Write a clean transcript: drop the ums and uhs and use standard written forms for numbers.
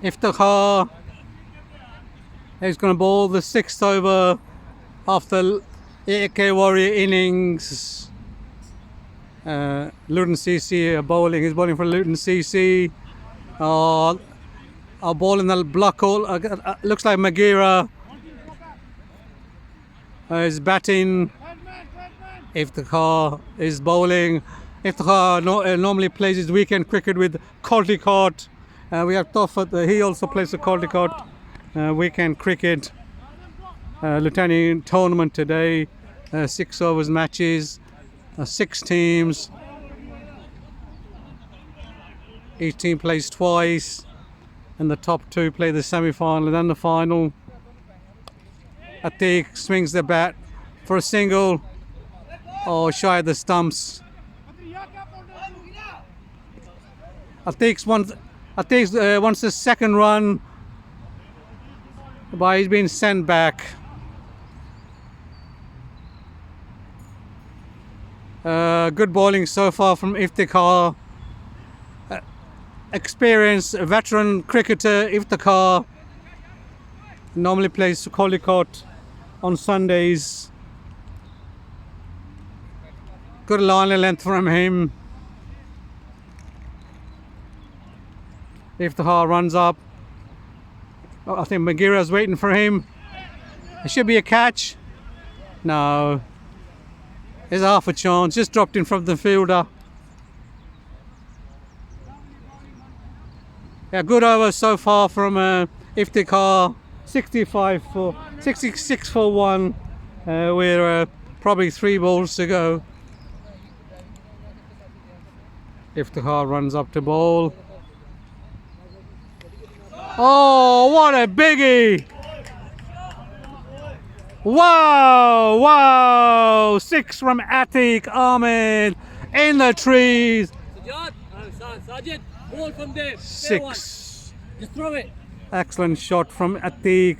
Iftikhar is going to bowl the 6th over after AK Warrior innings. Luton CC are bowling. He's bowling for Luton CC. Are bowling the block all. Looks like Magira is batting. Iftikhar is bowling. Iftikhar normally plays his weekend cricket with Caldicott. We have Toffat. He also plays the Caldicott weekend cricket. Lutonian Tournament today. 6 overs matches. 6 teams. Each team plays twice. And the top 2 play the semi-final and then the final. Atiq swings the bat for a single. Oh, shy of the stumps. Atiq wants the second run, but he's been sent back. Good bowling so far from Iftikhar. Experienced veteran cricketer Iftikhar. Normally plays Caldicott on Sundays. Good line length from him. Iftikhar runs up. Oh, I think Magira's waiting for him. It should be a catch. No. There's half a chance. Just dropped in front of the fielder. Yeah, good over so far from Iftikhar. 66 for 1. We're probably 3 balls to go. Iftikhar runs up to bowl. Oh, what a biggie! Wow, wow! 6 from Atiq Ahmed in the trees. Sergeant, ball from there. 6. Just throw it. Excellent shot from Atiq.